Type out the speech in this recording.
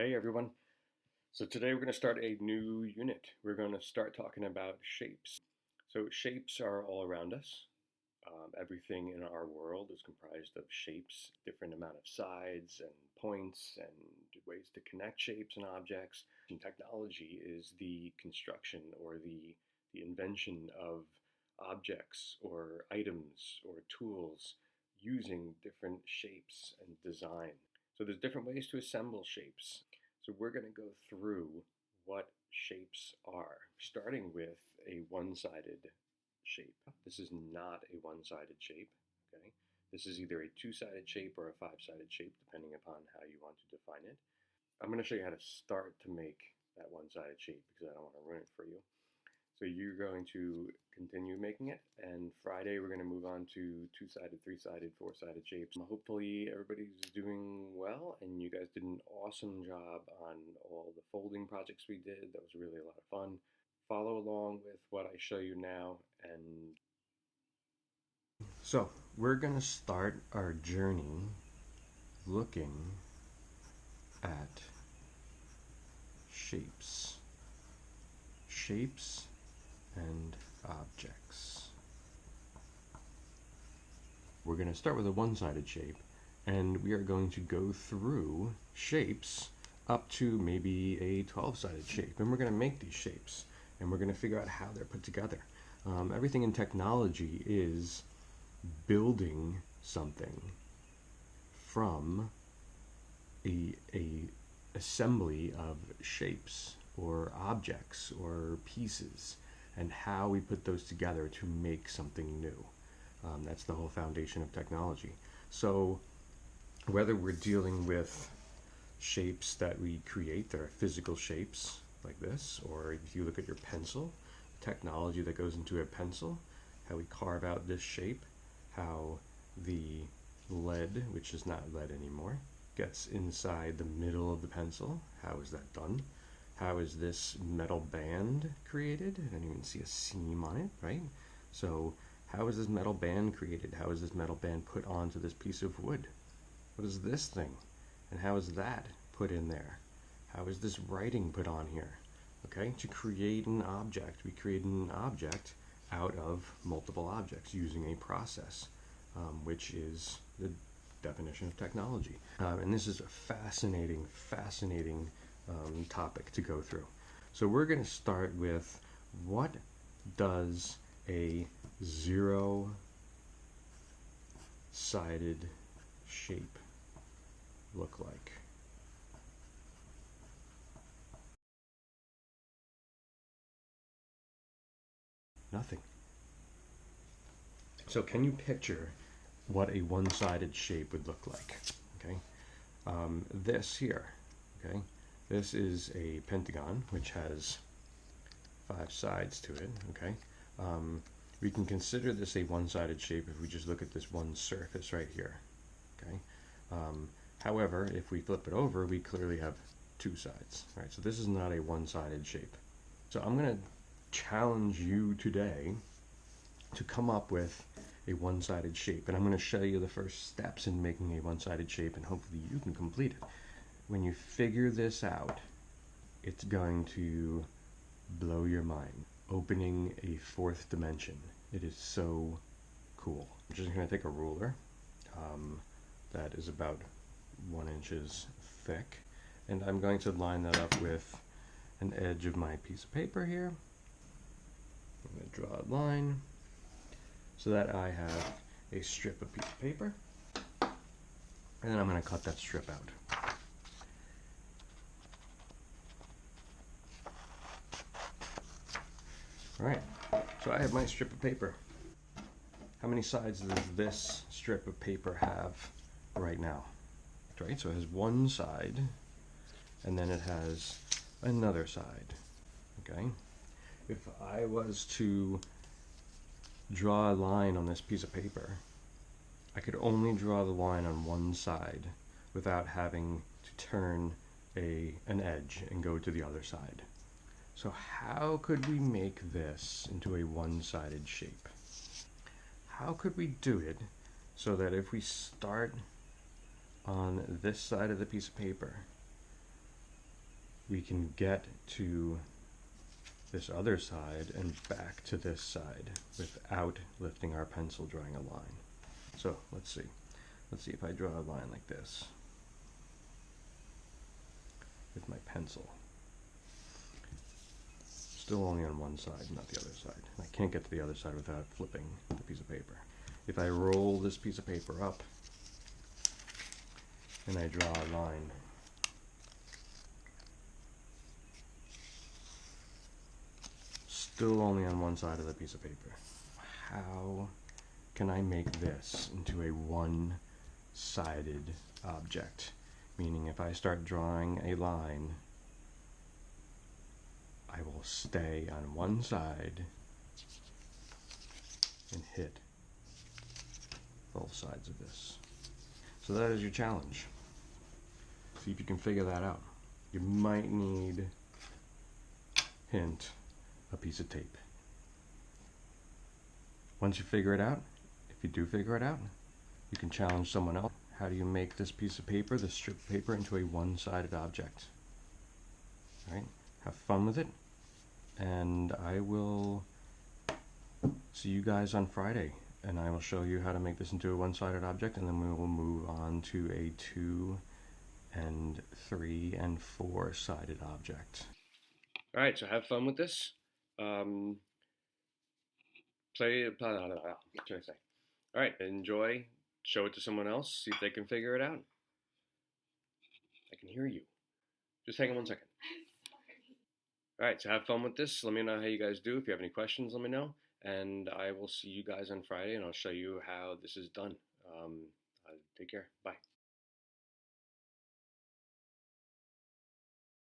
Hey everyone. So today we're going to start a new unit. We're going to start talking about shapes. So shapes are all around us. Everything in our world is comprised of shapes, different amount of sides and points and ways to connect shapes and objects. And technology is the construction or the invention of objects or items or tools using different shapes and design. So there's different ways to assemble shapes. So we're going to go through what shapes are, starting with a one-sided shape. This is not a one-sided shape, okay? This is either a two-sided shape or a five-sided shape, depending upon how you want to define it. I'm going to show you how to start to make that one-sided shape because I don't want to ruin it for you. So you're going to continue making it, and Friday we're going to move on to two-sided, three-sided, four-sided shapes. Hopefully everybody's doing well, and you guys did an awesome job on all the folding projects we did. That was really a lot of fun. Follow along with what I show you now, and so we're going to start our journey looking at shapes. Shapes and objects. We're going to start with a one-sided shape, and we are going to go through shapes up to maybe a 12-sided shape, and we're going to make these shapes, and we're going to figure out how they're put together. Everything in technology is building something from a assembly of shapes or objects or pieces, and how we put those together to make something new. That's the whole foundation of technology. So whether we're dealing with shapes that we create that are physical shapes like this, or if you look at your pencil, technology that goes into a pencil, how we carve out this shape, how the lead, which is not lead anymore, gets inside the middle of the pencil. How is that done? How is this metal band created? I didn't even see a seam on it, right? So how is this metal band created? How is this metal band put onto this piece of wood? What is this thing? And how is that put in there? How is this writing put on here? Okay, to create an object, we create an object out of multiple objects using a process, which is the definition of technology. And this is a fascinating topic to go through. So we're going to start with, what does a zero-sided shape look like? Nothing. So can you picture what a one-sided shape would look like? Okay, this here, okay, this is a pentagon which has 5 sides to it. Okay, we can consider this a one-sided shape if we just look at this one surface right here. Okay, however, if we flip it over, we clearly have 2 sides. Right, so this is not a one-sided shape. So I'm going to challenge you today to come up with a one-sided shape, and I'm going to show you the first steps in making a one-sided shape, and hopefully you can complete it. When you figure this out, it's going to blow your mind, opening a 4th dimension. It is so cool. I'm just going to take a ruler that is about 1 inch thick, and I'm going to line that up with an edge of my piece of paper here. I'm going to draw a line so that I have a strip of piece of paper, and then I'm going to cut that strip out. Alright, so I have my strip of paper. How many sides does this strip of paper have right now? Right, so it has 1 side, and then it has another side. Okay, if I was to draw a line on this piece of paper, I could only draw the line on 1 side without having to turn an edge and go to the other side. So how could we make this into a one-sided shape? How could we do it so that if we start on this side of the piece of paper, we can get to this other side and back to this side without lifting our pencil, drawing a line. So let's see. Let's see if I draw a line like this with my pencil. Still only on one side, not the other side. I can't get to the other side without flipping the piece of paper. If I roll this piece of paper up and I draw a line, still only on one side of the piece of paper. How can I make this into a one-sided object? Meaning if I start drawing a line, I will stay on one side and hit both sides of this. So that is your challenge. See if you can figure that out. You might need, hint, a piece of tape. Once you figure it out, if you do figure it out, you can challenge someone else. How do you make this piece of paper, this strip of paper, into a one-sided object? All right, have fun with it, and I will see you guys on Friday, and I will show you how to make this into a one-sided object, and then we will move on to a 2 and 3 and 4-sided object. All right, so have fun with this. What should I say? All right, enjoy. Show it to someone else. See if they can figure it out. I can hear you. Just hang on 1 second. All right, so have fun with this. Let me know how you guys do. If you have any questions, let me know. And I will see you guys on Friday, and I'll show you how this is done. Take care. Bye.